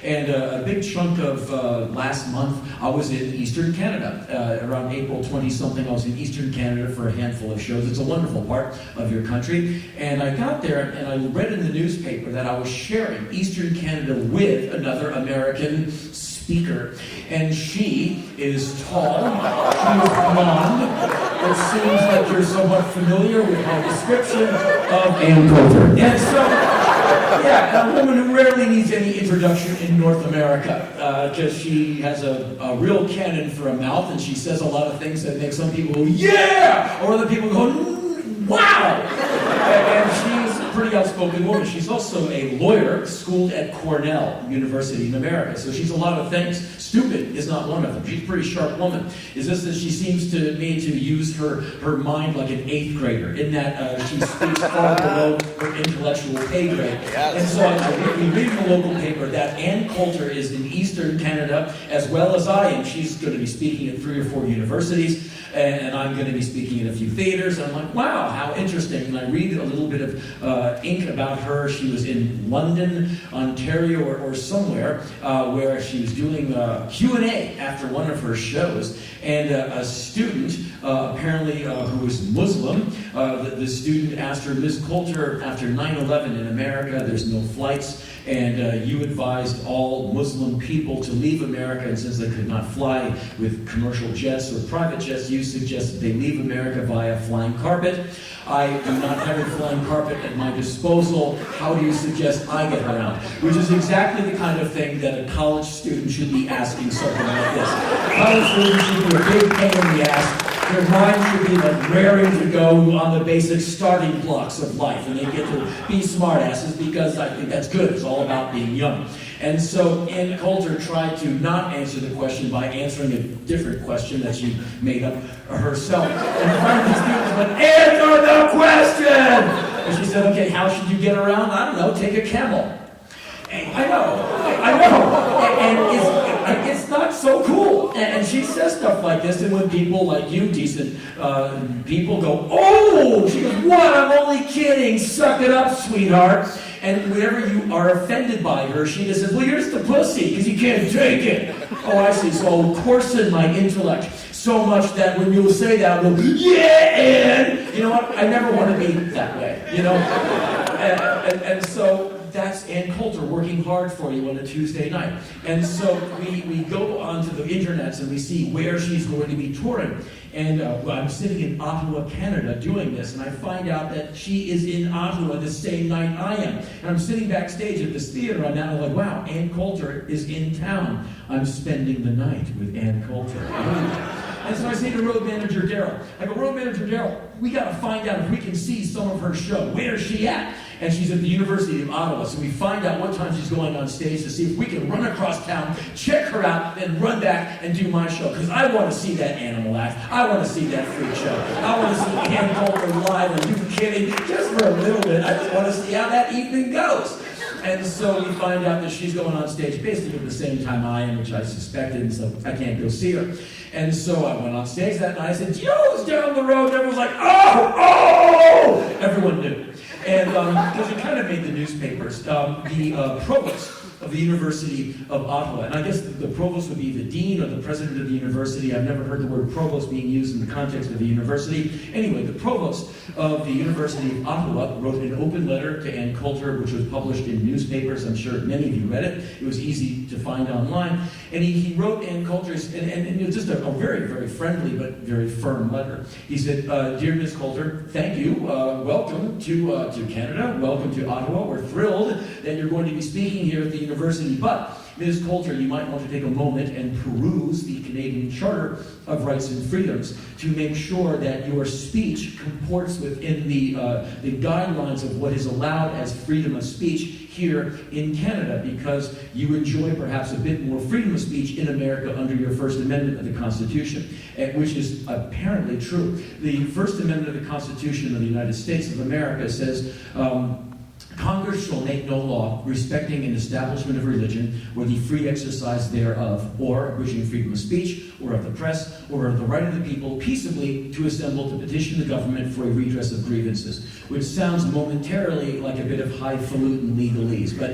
And a big chunk of last month, I was in Eastern Canada. Around April 20-something, I was in Eastern Canada for a handful of shows. It's a wonderful part of your country. And I got there, and I read in the newspaper that I was sharing Eastern Canada with another American speaker. And she is tall, she is blonde. It seems like you're somewhat familiar with my description of Ann Coulter. And so, yeah, a woman who rarely needs any introduction in North America, because she has a real cannon for a mouth, and she says a lot of things that make some people go, yeah! Or other people go, wow! And she's a pretty outspoken woman. She's also a lawyer, schooled at Cornell University in America. So she's a lot of things. Stupid is not one of them. She's a pretty sharp woman. It's just that she seems to me to use her mind like an 8th grader, in that she speaks far below her intellectual pay grade. And so we read in the local paper that Ann Coulter is in Eastern Canada, as well as I am. She's going to be speaking at 3 or 4 universities, and I'm going to be speaking in a few theaters. And I'm like, wow, how interesting. And I read a little bit of ink about her. She was in London, Ontario, or somewhere, where she was doing Q&A after one of her shows. And a student, apparently who was Muslim, the student asked her, Ms. Coulter, after 9/11 in America, there's no flights, and you advised all Muslim people to leave America, and since they could not fly with commercial jets or private jets, you suggested they leave America via flying carpet. I do not have a flying carpet at my disposal. How do you suggest I get around? Which is exactly the kind of thing that a college student should be asking something like this. College students should be a big pain in the ass. Their mind should be like raring to go on the basic starting blocks of life, and they get to be smartasses, because I think that's good. It's all about being young. And so Ann Coulter tried to not answer the question by answering a different question that she made up herself. And finally the students went, answer the question! And she said, okay, how should you get around? I don't know, take a camel. And I know. And it's not so cool. And she says stuff like this, and when people like you, decent people, go, oh! She goes, what? I'm only kidding. Suck it up, sweetheart. And whenever you are offended by her, she just says, well, you're just a pussy, because you can't take it. Oh, I see. So I'll coarsen my intellect so much that when you say that, I'll go, yeah, and you know what? I never want to be that way, you know? And so that's Ann Coulter working hard for you on a Tuesday night. And so we go onto the internets and we see where she's going to be touring. And I'm sitting in Ottawa, Canada doing this, and I find out that she is in Ottawa the same night I am. And I'm sitting backstage at this theater, and I'm like, wow, Ann Coulter is in town. I'm spending the night with Ann Coulter. And so I say to road manager Daryl, I go, road manager Daryl, we got to find out if we can see some of her show. Where is she at? And she's at the University of Ottawa. So we find out what time she's going on stage to see if we can run across town, check her out, and run back and do my show. Because I want to see that animal act. I want to see that freak show. I want to see Ann Coulter live. Are you kidding? Just for a little bit. I just want to see how that evening goes. And so we find out that she's going on stage basically at the same time I am, which I suspected, and so I can't go see her. And so I went on stage that night. I said, Joe's down the road. And everyone was like, oh! Everyone knew. And because it kind of made the newspapers, the provost of the University of Ottawa, and I guess the provost would be the dean or the president of the university. I've never heard the word provost being used in the context of the university. Anyway, the provost of the University of Ottawa wrote an open letter to Ann Coulter, which was published in newspapers. I'm sure many of you read it. It was easy to find online. And he wrote Ann Coulter's, and it was just a very, very friendly but very firm letter. He said, dear Ms. Coulter, thank you. Welcome to Canada. Welcome to Ottawa. We're thrilled that you're going to be speaking here at the university. But, Ms. Coulter, you might want to take a moment and peruse the Canadian Charter of Rights and Freedoms to make sure that your speech comports within the guidelines of what is allowed as freedom of speech here in Canada, because you enjoy perhaps a bit more freedom of speech in America under your First Amendment of the Constitution, which is apparently true. The First Amendment of the Constitution of the United States of America says, Congress shall make no law respecting an establishment of religion or the free exercise thereof, or abridging freedom of speech, or of the press, or of the right of the people peaceably to assemble to petition the government for a redress of grievances, which sounds momentarily like a bit of highfalutin legalese, but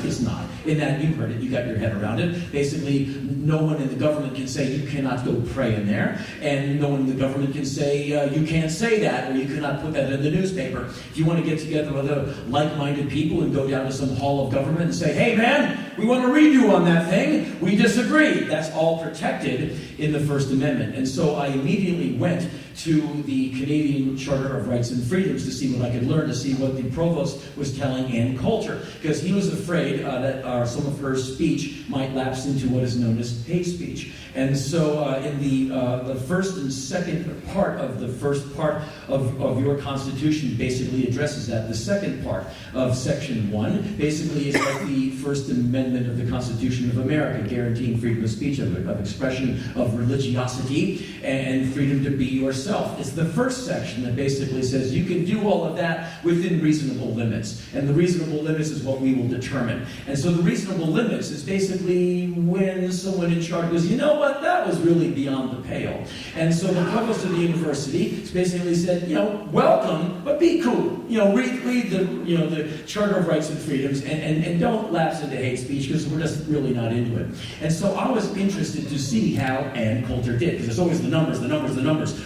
it's not. in that you heard it, you got your head around it. Basically, no one in the government can say you cannot go pray in there, and no one in the government can say you can't say that, or you cannot put that in the newspaper. If you want to get together with like-minded people and go down to some hall of government and say, hey man, we want to read you on that thing, we disagree. That's all protected in the First Amendment. And so I immediately went to the Canadian Charter of Rights and Freedoms to see what I could learn, to see what the provost was telling Ann Coulter, because he was afraid that some of her speech might lapse into what is known as hate speech. And so in the first and second part of the first part of your Constitution basically addresses that. The second part of Section 1 basically is like the First Amendment of the Constitution of America, guaranteeing freedom of speech, of expression, of religiosity, and freedom to be yourself. It's the first section that basically says you can do all of that within reasonable limits. And the reasonable limits is what we will determine. And so the reasonable limits is basically when someone in charge goes, you know what, that was really beyond the pale. And so the provost of the university basically said, welcome, but be cool. Read the Charter of Rights and Freedoms and don't lapse into hate speech, because we're just really not into it. And so I was interested to see how Ann Coulter did, because there's always the numbers.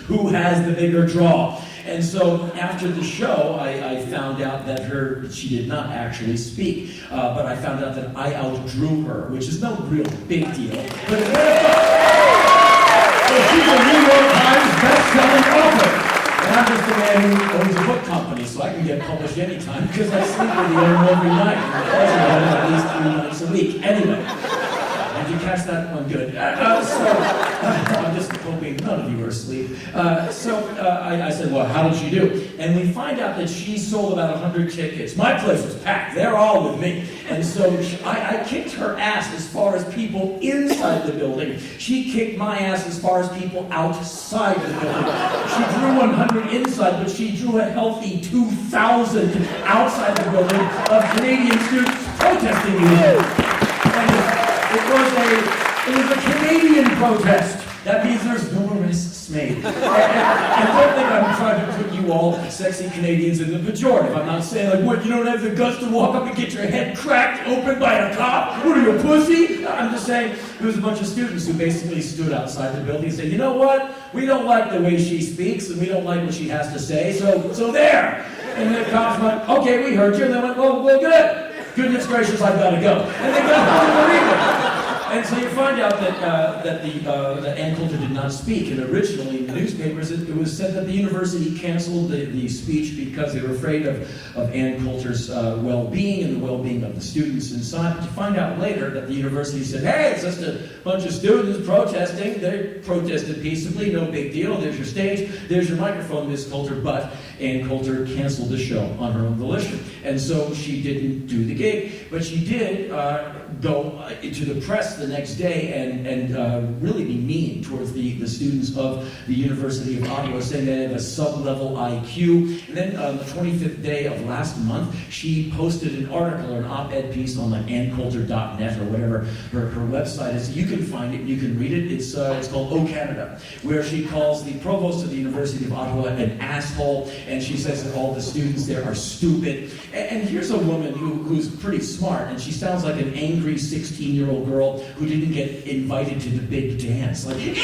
Who has the bigger draw? And so after the show, I found out that she did not actually speak, but I found out that I outdrew her, which is no real big deal. But she's a New York Times best-selling author. And I'm just a man who owns a book company, so I can get published anytime, because I sleep with the owner every night. At least 3 nights a week. Anyway. Did you catch that one? Good. I'm just hoping none of you are asleep. I said, well, how did she do? And we find out that she sold about 100 tickets. My place was packed. They're all with me. And so I kicked her ass as far as people inside the building. She kicked my ass as far as people outside the building. She drew 100 inside, but she drew a healthy 2,000 outside the building of Canadian students protesting you. It was a Canadian protest. That means there's no arrests made. And don't think I'm trying to put you all sexy Canadians in the pejorative. I'm not saying, like, what, you don't have the guts to walk up and get your head cracked open by a cop? What are you, a pussy? I'm just saying, there was a bunch of students who basically stood outside the building and said, you know what? We don't like the way she speaks, and we don't like what she has to say, so there. And the cops went, okay, we heard you. And they went, well, good. Goodness gracious, I've got to go. And they got home to read it. And so you find out that Ann Coulter did not speak, and originally in the newspapers it was said that the university canceled the speech because they were afraid of Ann Coulter's well-being and the well-being of the students inside. But you find out later that the university said, hey, it's just a bunch of students protesting. They protested peaceably, no big deal. There's your stage, there's your microphone, Miss Coulter. But Ann Coulter canceled the show on her own volition. And so she didn't do the gig, but she did go to the press the next day and really be mean towards the students of the University of Ottawa, saying they have a sub-level IQ. And then on the 25th day of last month, she posted an article or an op-ed piece on like anncoulter.net or whatever her website is. You can find it, you can read it. It's called O Canada, where she calls the provost of the University of Ottawa an asshole, and she says that all the students there are stupid. And here's a woman who's pretty smart, and she sounds like an angry 16-year-old girl who didn't get invited to the big dance. Like, you're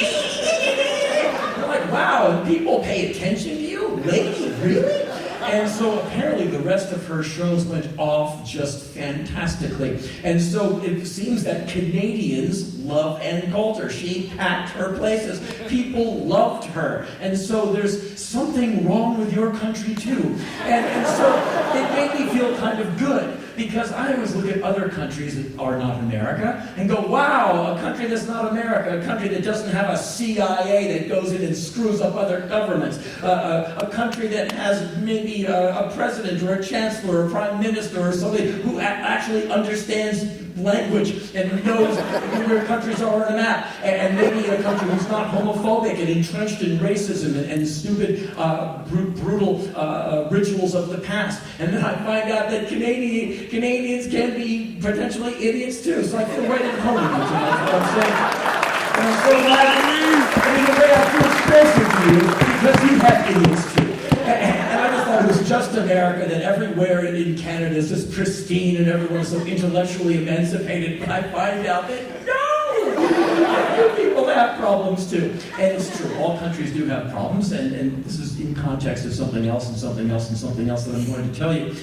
like, wow, people pay attention to you? Lady, really? And so apparently the rest of her shows went off just fantastically. And so it seems that Canadians love Ann Coulter. She packed her places. People loved her. And so there's something wrong with your country too. And so it made me feel kind of good, because I always look at other countries that are not America and go, wow, a country that's not America, a country that doesn't have a CIA that goes in and screws up other governments, a country that has maybe a president or a chancellor or a prime minister or somebody who actually understands language and knows where countries are on a map, and maybe a country who's not homophobic and entrenched in racism and stupid, brutal rituals of the past. And then I find out that Canadians can be potentially idiots too. So I feel right at home with you tonight, is what I'm saying. And I'm so glad, in a way I feel closer to you, because you have idiots too. And I just thought it was just America, that everywhere in Canada is just pristine and everyone is so intellectually emancipated, but I find out that no! People have problems too. And it's true, all countries do have problems, and this is in context of something else and something else and something else that I'm going to tell you.